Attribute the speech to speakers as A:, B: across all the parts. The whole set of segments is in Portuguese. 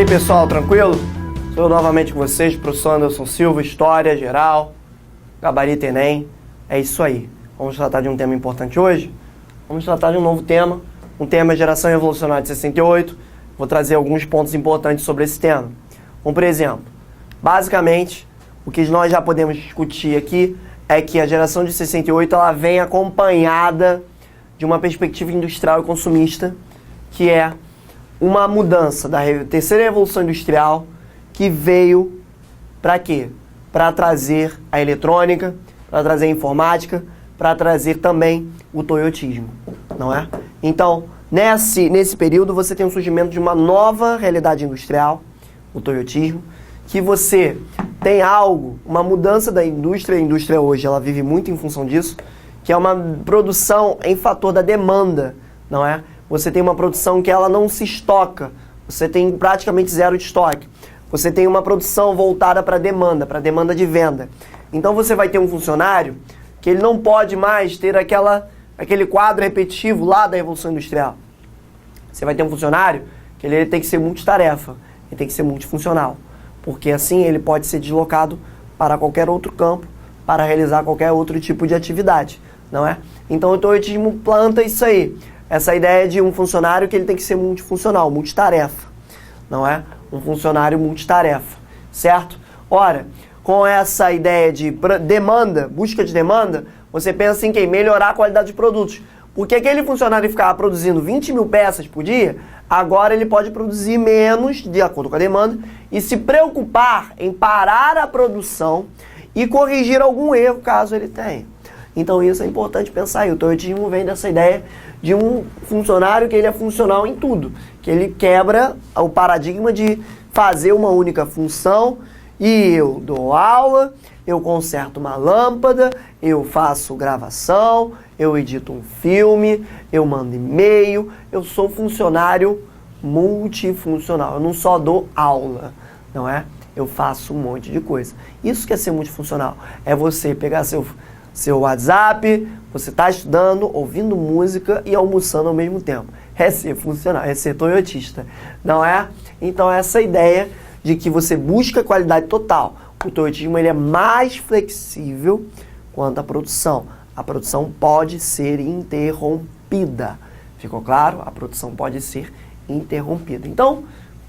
A: aí pessoal, tranquilo? Sou eu novamente com vocês, professor Anderson Silva, História Geral, Gabarito Enem, é isso aí. Vamos tratar de um tema importante hoje? Vamos tratar de um novo tema, um tema Geração Revolucionária de 68, vou trazer alguns pontos importantes sobre esse tema. Como por exemplo, basicamente, o que nós já podemos discutir aqui é que a geração de 68 ela vem acompanhada de uma perspectiva industrial e consumista, que é uma mudança da terceira revolução industrial que veio para quê? Para trazer a eletrônica, para trazer a informática, para trazer também o toyotismo, não é? Então, nesse período você tem o surgimento de uma nova realidade industrial, o toyotismo, que você tem algo, uma mudança da indústria, a indústria hoje ela vive muito em função disso, que é uma produção em fator da demanda, não é? Você tem uma produção que ela não se estoca, você tem praticamente zero de estoque. Você tem uma produção voltada para demanda de venda. Então você vai ter um funcionário que ele não pode mais ter aquele quadro repetitivo lá da Revolução Industrial. Você vai ter um funcionário que ele tem que ser multitarefa, ele tem que ser multifuncional, porque assim ele pode ser deslocado para qualquer outro campo, para realizar qualquer outro tipo de atividade, não é? Então o toyotismo planta isso aí. Essa ideia de um funcionário que ele tem que ser multifuncional, multitarefa, não é? Um funcionário multitarefa, certo? Ora, com essa ideia de demanda, busca de demanda, você pensa em quem? Melhorar a qualidade de produtos. Porque aquele funcionário que ficava produzindo 20 mil peças por dia, agora ele pode produzir menos, de acordo com a demanda, e se preocupar em parar a produção e corrigir algum erro, caso ele tenha. Então isso é importante pensar aí. O toyotismo vem dessa ideia de um funcionário que ele é funcional em tudo, que ele quebra o paradigma de fazer uma única função e eu dou aula, eu conserto uma lâmpada, eu faço gravação, eu edito um filme, eu mando e-mail, eu sou funcionário multifuncional, eu não só dou aula, não é? Eu faço um monte de coisa. Isso que é ser multifuncional, é você pegar seu WhatsApp, você está estudando, ouvindo música e almoçando ao mesmo tempo. É ser funcional, é ser toyotista, não é? Então essa ideia de que você busca qualidade total. O toyotismo ele é mais flexível quanto à produção. A produção pode ser interrompida. Ficou claro? A produção pode ser interrompida. Então,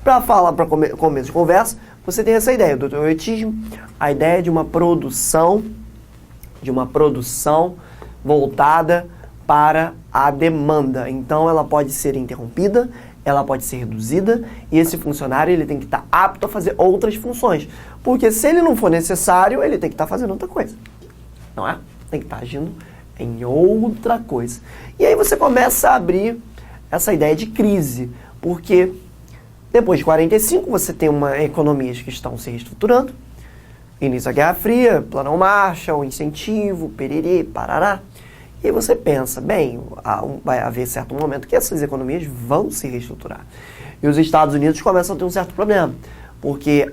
A: para falar, para começo de conversa, você tem essa ideia do toyotismo, a ideia de uma produção voltada para a demanda. Então ela pode ser interrompida, ela pode ser reduzida e esse funcionário ele tem que estar apto a fazer outras funções. Porque se ele não for necessário, ele tem que estar fazendo outra coisa. Não é? Tem que estar agindo em outra coisa. E aí você começa a abrir essa ideia de crise. Porque depois de 45 você tem economias que estão se reestruturando. Início da Guerra Fria, Plano Marshall, incentivo, pererê, parará. E aí você pensa, bem, vai haver certo momento que essas economias vão se reestruturar. E os Estados Unidos começam a ter um certo problema, porque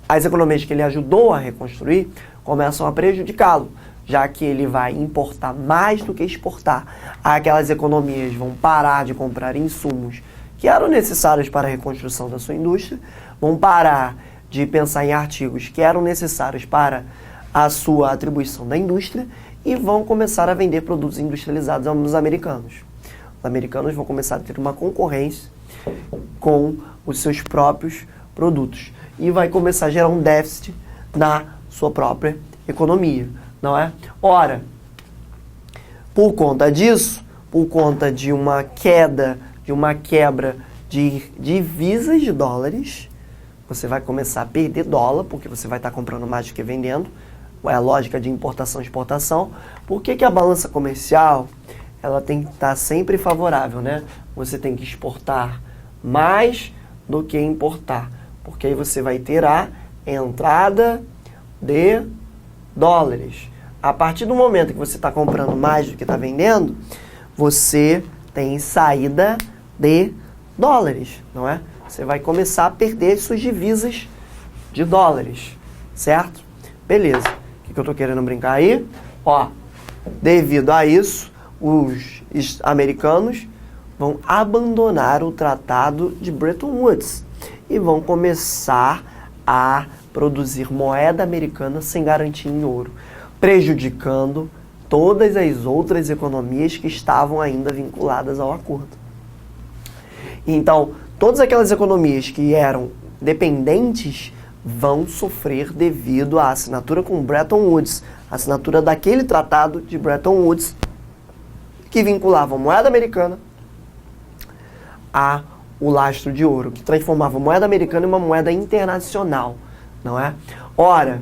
A: as economias que ele ajudou a reconstruir começam a prejudicá-lo, já que ele vai importar mais do que exportar. Aquelas economias vão parar de comprar insumos que eram necessários para a reconstrução da sua indústria, vão parar de pensar em artigos que eram necessários para a sua atribuição da indústria e vão começar a vender produtos industrializados aos americanos. Os americanos vão começar a ter uma concorrência com os seus próprios produtos e vai começar a gerar um déficit na sua própria economia, não é? Ora, por conta disso, por conta de uma quebra de divisas de dólares, você vai começar a perder dólar, porque você vai estar comprando mais do que vendendo. É a lógica de importação e exportação. Por que a balança comercial ela tem que estar sempre favorável, né? Você tem que exportar mais do que importar, porque aí você vai ter a entrada de dólares. A partir do momento que você está comprando mais do que está vendendo, você tem saída de dólares, não é? Você vai começar a perder suas divisas de dólares, certo? Beleza. O que eu tô querendo brincar aí? Ó, devido a isso, os americanos vão abandonar o Tratado de Bretton Woods. e vão começar a produzir moeda americana sem garantia em ouro, prejudicando todas as outras economias que estavam ainda vinculadas ao acordo. Então, todas aquelas economias que eram dependentes vão sofrer devido à assinatura com Bretton Woods, a assinatura daquele tratado de Bretton Woods, que vinculava a moeda americana a o lastro de ouro, que transformava a moeda americana em uma moeda internacional, não é? Ora,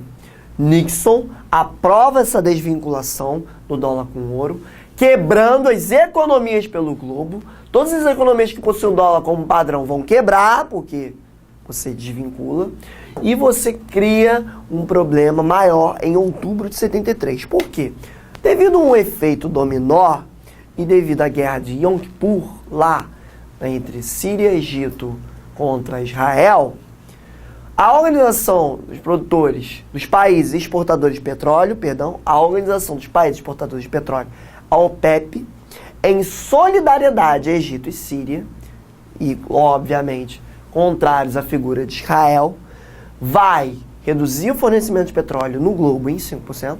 A: Nixon aprova essa desvinculação do dólar com o ouro, quebrando as economias pelo globo. Todas as economias que possuem o dólar como padrão vão quebrar, porque você desvincula, e você cria um problema maior em outubro de 73. Por quê? Devido a um efeito dominó e devido à guerra de Yom Kippur, lá entre Síria e Egito contra Israel, a Organização dos Produtores, dos Países Exportadores de Petróleo, a Organização dos Países Exportadores de Petróleo, a OPEP, em solidariedade a Egito e Síria, e, obviamente, contrários à figura de Israel, vai reduzir o fornecimento de petróleo no globo em 5%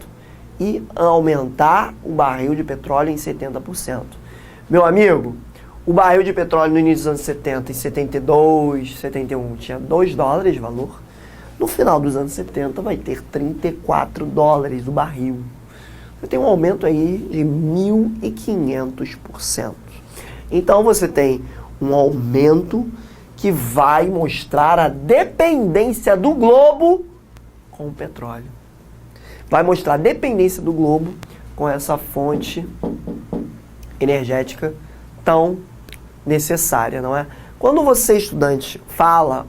A: e aumentar o barril de petróleo em 70%. Meu amigo, o barril de petróleo no início dos anos 70, em 72, 71, tinha $2 de valor. No final dos anos 70 vai ter $34 o barril. Você tem um aumento aí de 1.500%. Então você tem um aumento que vai mostrar a dependência do globo com o petróleo. Vai mostrar a dependência do globo com essa fonte energética tão necessária, não é? Quando você, estudante,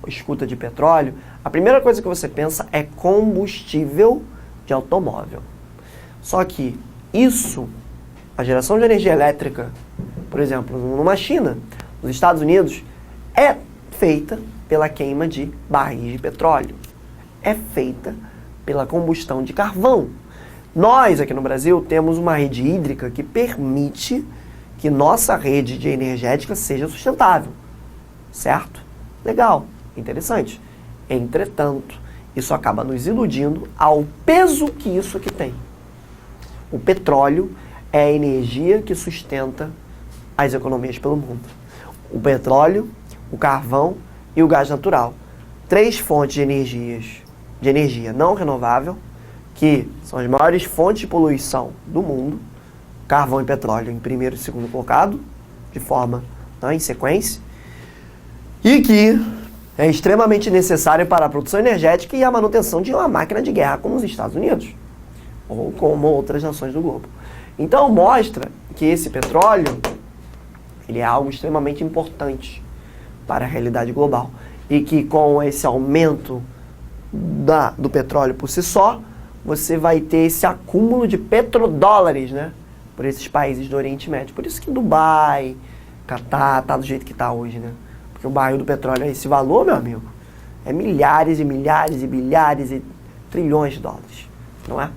A: escuta de petróleo, a primeira coisa que você pensa é combustível de automóvel. Só que isso, a geração de energia elétrica, por exemplo, numa China, nos Estados Unidos, é feita pela queima de barris de petróleo. É feita pela combustão de carvão. Nós, aqui no Brasil, temos uma rede hídrica que permite que nossa rede de energética seja sustentável. Certo? Legal, interessante. Entretanto, isso acaba nos iludindo ao peso que isso aqui tem. O petróleo é a energia que sustenta as economias pelo mundo. O petróleo, o carvão e o gás natural. 3 fontes de energia não renovável, que são as maiores fontes de poluição do mundo. Carvão e petróleo em primeiro e segundo colocado, de forma em sequência, e que é extremamente necessário para a produção energética e a manutenção de uma máquina de guerra como os Estados Unidos, ou como outras nações do globo. Então mostra que esse petróleo ele é algo extremamente importante para a realidade global, e que com esse aumento do petróleo por si só, você vai ter esse acúmulo de petrodólares, né? Por esses países do Oriente Médio. Por isso que Dubai, Catar, tá do jeito que tá hoje, né? Porque o barril do petróleo é esse valor, meu amigo. É milhares e milhares e bilhares e trilhões de dólares, não é?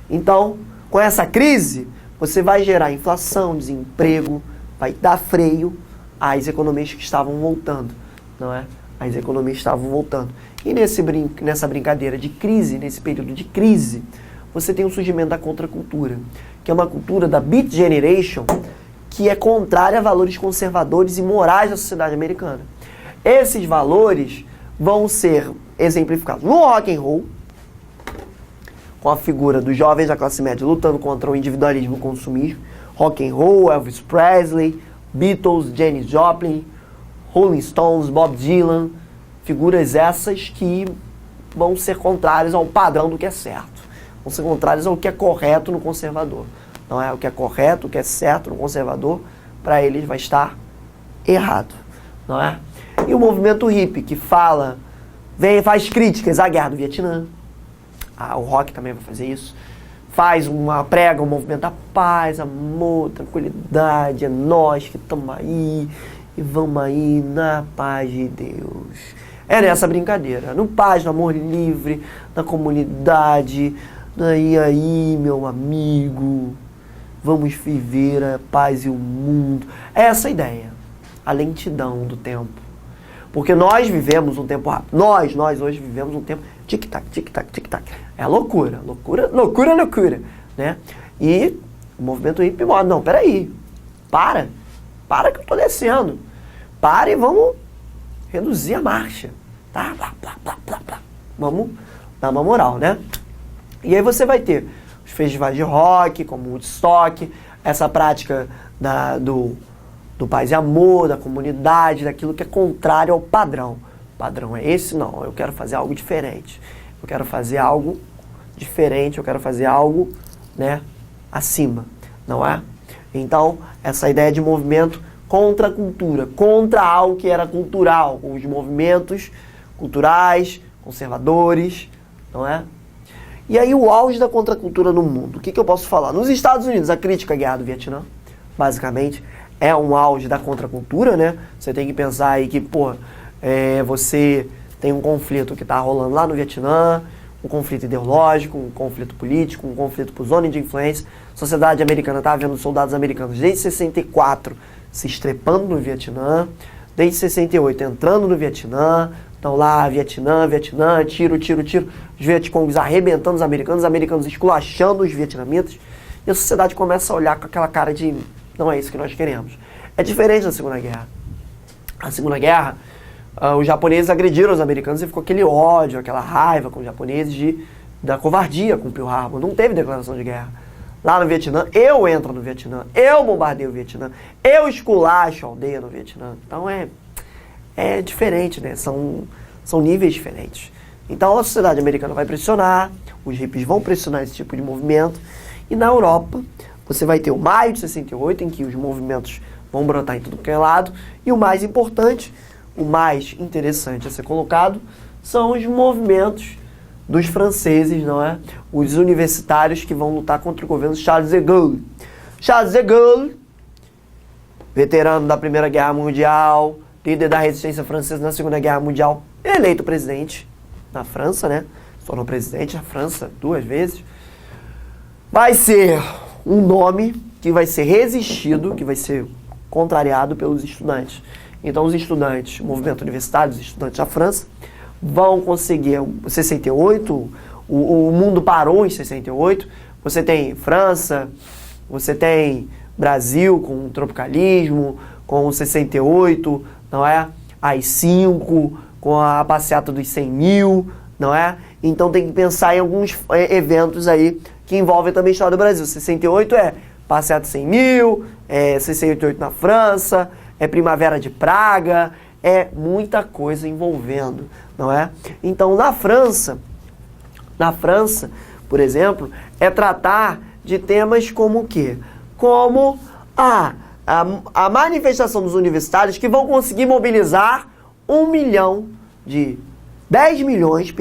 A: Então, com essa crise, você vai gerar inflação, desemprego, vai dar freio às economias que estavam voltando, não é? As economias estavam voltando. E nessa brincadeira de crise, nesse período de crise, você tem o surgimento da contracultura, que é uma cultura da Beat Generation, que é contrária a valores conservadores e morais da sociedade americana. Esses valores vão ser exemplificados no rock and roll, com a figura dos jovens da classe média lutando contra o individualismo e o consumismo. Rock and roll, Elvis Presley, Beatles, Janis Joplin, Rolling Stones, Bob Dylan, figuras essas que vão ser contrárias ao padrão do que é certo. Vão ser contrárias ao que é correto no conservador. Não é o que é correto, o que é certo no conservador, para eles vai estar errado, não é? E o movimento hippie, que faz críticas à guerra do Vietnã, o rock também vai fazer isso, prega um movimento da paz, amor, tranquilidade, é nós que estamos aí e vamos aí na paz de Deus. É nessa brincadeira, no paz, no amor livre, na comunidade, aí, meu amigo, vamos viver a paz e o mundo. É essa a ideia, a lentidão do tempo. Porque nós vivemos um tempo rápido. Nós hoje vivemos um tempo tic-tac, tic-tac, tic-tac. É loucura, né? E o movimento hippie mostra, não, peraí, para que eu tô descendo. Para e vamos reduzir a marcha. Tá? Vamos dar uma moral, né? E aí você vai ter os festivais de rock, como o Woodstock, essa prática do paz e amor, da comunidade, daquilo que é contrário ao padrão. O padrão é esse? Não, eu quero fazer algo diferente. Eu quero fazer algo diferente, eu quero fazer algo, né, acima, não é? Então, essa ideia de movimento contra a cultura, contra algo que era cultural, os movimentos culturais, conservadores, não é? E aí o auge da contracultura no mundo, o que eu posso falar? Nos Estados Unidos, a crítica à guerra do Vietnã, basicamente, é um auge da contracultura, né? Você tem que pensar aí que, você tem um conflito que está rolando lá no Vietnã, um conflito ideológico, um conflito político, um conflito por zona de influência. A sociedade americana está vendo soldados americanos desde 64 se estrepando no Vietnã, desde 68 entrando no Vietnã, estão lá, Vietnã, tiro, os Vietcongs arrebentando os americanos esculachando os vietnamitas, e a sociedade começa a olhar com aquela cara de, não é isso que nós queremos. É diferente da Segunda Guerra. A Segunda Guerra, os japoneses agrediram os americanos e ficou aquele ódio, aquela raiva com os japoneses da covardia com Pearl Harbor. Não teve declaração de guerra. Lá no Vietnã, eu entro no Vietnã, eu bombardeio o Vietnã, eu esculacho a aldeia no Vietnã. Então é diferente, né? São níveis diferentes. Então a sociedade americana vai pressionar, os hippies vão pressionar esse tipo de movimento. E na Europa, você vai ter o maio de 68, em que os movimentos vão brotar em tudo que é lado. E o mais importante, o mais interessante a ser colocado, são os movimentos dos franceses, não é? Os universitários que vão lutar contra o governo Charles de Gaulle. Charles de Gaulle, veterano da Primeira Guerra Mundial, líder da resistência francesa na Segunda Guerra Mundial, eleito presidente na França, né? Se tornou presidente da França 2 vezes. Vai ser um nome que vai ser resistido, que vai ser contrariado pelos estudantes. Então os estudantes, o movimento universitário, os estudantes da França, vão conseguir 68, o mundo parou em 68, você tem França, você tem Brasil com o tropicalismo, com o 68, não é? AI-5, com a passeata dos 100 mil, não é? Então tem que pensar em alguns eventos aí que envolvem também a história do Brasil. 68 é passeata 100 mil, 68 na França, é Primavera de Praga, é muita coisa envolvendo, não é? Então na França, por exemplo, é tratar de temas como o quê? Como a manifestação dos universitários que vão conseguir mobilizar 10 milhões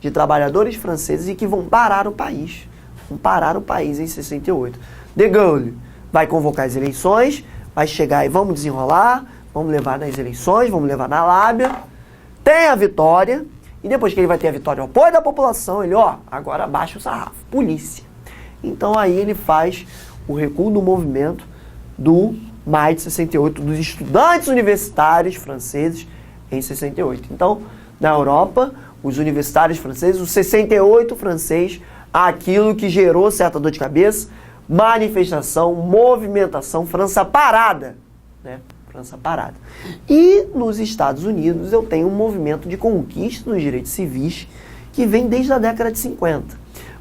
A: de trabalhadores franceses e que vão parar o país. Vão parar o país em 68. De Gaulle vai convocar as eleições, vai chegar e vamos desenrolar, vamos levar nas eleições, vamos levar na lábia, tem a vitória, e depois que ele vai ter a vitória, o apoio da população, ele, agora abaixa o sarrafo, polícia. Então aí ele faz o recuo do movimento do maio de 68, dos estudantes universitários franceses em 68. Então, na Europa, os universitários franceses, o 68 francês, aquilo que gerou certa dor de cabeça, manifestação, movimentação, França parada, né? França parada. E nos Estados Unidos eu tenho um movimento de conquista dos direitos civis que vem desde a década de 50.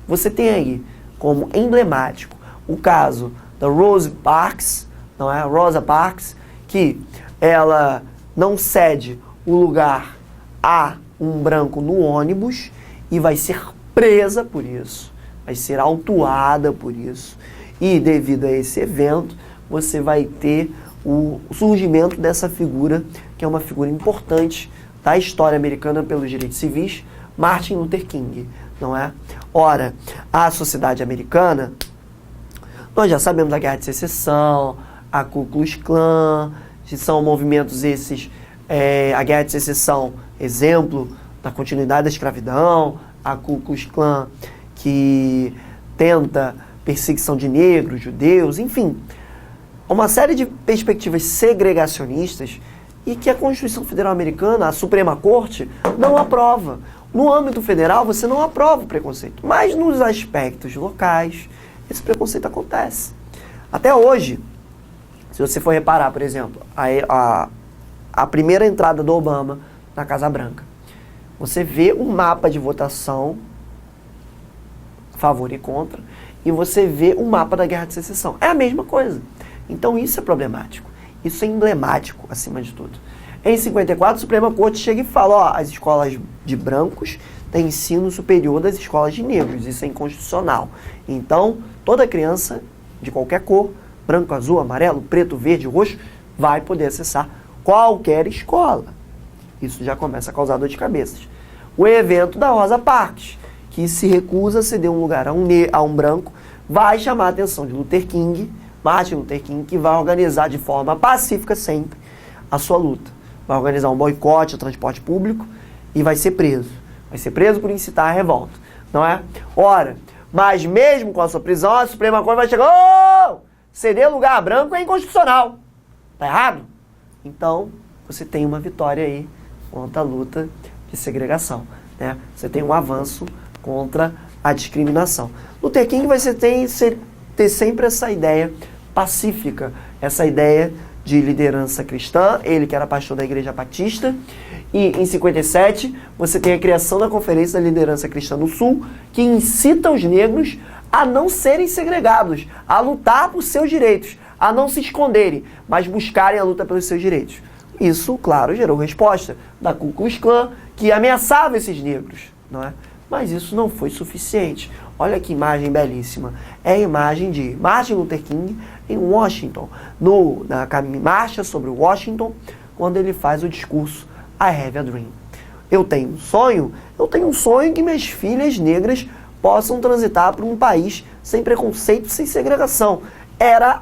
A: Você tem aí como emblemático o caso da Rosa Parks, não é? Rosa Parks, que ela não cede o lugar a um branco no ônibus e vai ser presa por isso, vai ser autuada por isso. E devido a esse evento, você vai ter o surgimento dessa figura, que é uma figura importante da história americana pelos direitos civis, Martin Luther King, não é? Ora, a sociedade americana, nós já sabemos da Guerra de Secessão, a Ku Klux Klan, que são movimentos esses, a Guerra de Secessão, exemplo da continuidade da escravidão, a Ku Klux Klan, que tenta perseguição de negros, judeus, enfim, uma série de perspectivas segregacionistas e que a Constituição Federal Americana, a Suprema Corte, não aprova. No âmbito federal, você não aprova o preconceito, mas nos aspectos locais, esse preconceito acontece. Até hoje, se você for reparar, por exemplo, a primeira entrada do Obama na Casa Branca, você vê um mapa de votação a favor e contra, e você vê um mapa da Guerra de Secessão. É a mesma coisa. Então isso é problemático. Isso é emblemático, acima de tudo. Em 54, a Suprema Corte chega e fala, ó, as escolas de brancos têm ensino superior das escolas de negros. Isso é inconstitucional. Então, toda criança de qualquer cor, branco, azul, amarelo, preto, verde, roxo, vai poder acessar qualquer escola. Isso já começa a causar dor de cabeça. O evento da Rosa Parks, que se recusa a ceder um lugar a um branco, vai chamar a atenção de Martin Luther King, que vai organizar de forma pacífica sempre a sua luta. Vai organizar um boicote ao transporte público e vai ser preso. Vai ser preso por incitar a revolta, não é? Ora, mas mesmo com a sua prisão, a Suprema Corte vai chegar, ceder lugar a branco é inconstitucional. Tá errado? Então, você tem uma vitória aí contra a luta de segregação, né? Você tem um avanço contra a discriminação. Luther King vai ter sempre essa ideia pacífica, essa ideia de liderança cristã, ele que era pastor da Igreja Batista, e em 57 você tem a criação da Conferência da Liderança Cristã no Sul, que incita os negros a não serem segregados, a lutar por seus direitos, a não se esconderem, mas buscarem a luta pelos seus direitos. Isso, claro, gerou resposta da Ku Klux Klan, que ameaçava esses negros, não é? Mas isso não foi suficiente. Olha que imagem belíssima. É a imagem de Martin Luther King em Washington, na marcha sobre Washington, quando ele faz o discurso I Have a Dream. Eu tenho um sonho que minhas filhas negras possam transitar por um país sem preconceito, sem segregação. Era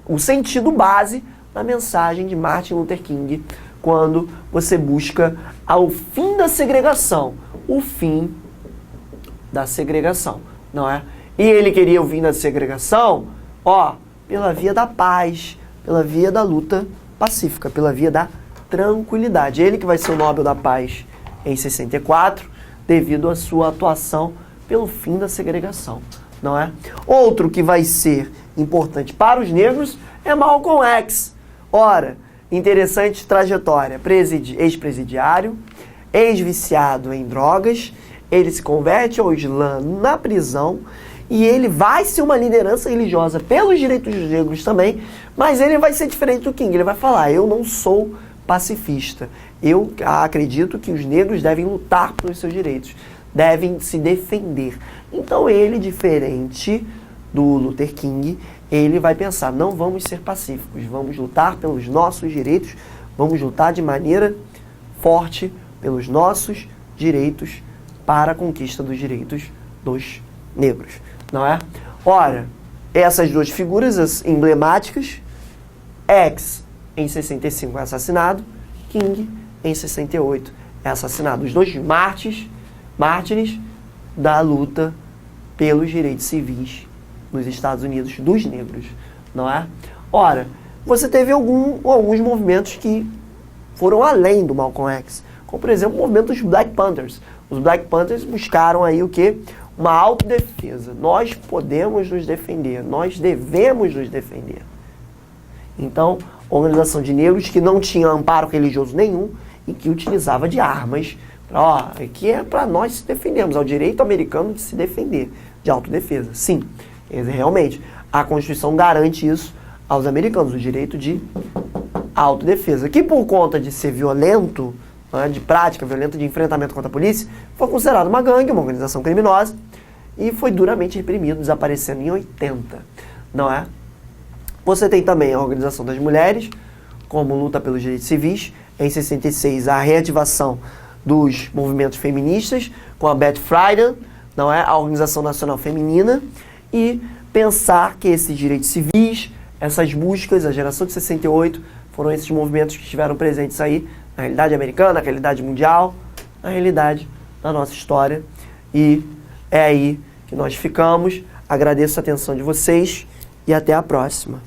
A: o sentido base da mensagem de Martin Luther King, quando você busca o fim da segregação, o fim da segregação, não é? E ele queria o fim da segregação, pela via da paz, pela via da luta pacífica, pela via da tranquilidade. Ele que vai ser o Nobel da Paz em 64, devido à sua atuação pelo fim da segregação, não é? Outro que vai ser importante para os negros é Malcolm X. Ora, interessante trajetória, ex-presidiário, ex-viciado em drogas, ele se converte ao Islã na prisão e ele vai ser uma liderança religiosa pelos direitos dos negros também, mas ele vai ser diferente do King. Ele vai falar, eu não sou pacifista, eu acredito que os negros devem lutar pelos seus direitos, devem se defender. Então ele, diferente do Luther King, ele vai pensar, não vamos ser pacíficos, vamos lutar pelos nossos direitos, vamos lutar de maneira forte pelos nossos direitos para a conquista dos direitos dos negros, não é? Ora, essas duas figuras emblemáticas, X em 65 é assassinado, King em 68 é assassinado. Os dois mártires da luta pelos direitos civis nos Estados Unidos dos negros, não é? Ora, você teve alguns movimentos que foram além do Malcolm X, como por exemplo o movimento dos Black Panthers. Os Black Panthers buscaram aí o quê? Uma autodefesa. Nós podemos nos defender, nós devemos nos defender. Então, organização de negros que não tinha amparo religioso nenhum e que utilizava de armas, que é para nós se defendermos, é o direito americano de se defender, de autodefesa. Sim, realmente, a Constituição garante isso aos americanos, o direito de autodefesa, que por conta de ser violento, de prática violenta de enfrentamento contra a polícia, foi considerado uma gangue, uma organização criminosa, e foi duramente reprimido, desaparecendo em 80, não é? Você tem também a Organização das Mulheres, como luta pelos direitos civis, em 66 a reativação dos movimentos feministas, com a Beth Friedan, não é? A Organização Nacional Feminina, e pensar que esses direitos civis, essas buscas, a geração de 68, foram esses movimentos que estiveram presentes aí, na realidade americana, na realidade mundial, na realidade da nossa história. E é aí que nós ficamos. Agradeço a atenção de vocês e até a próxima.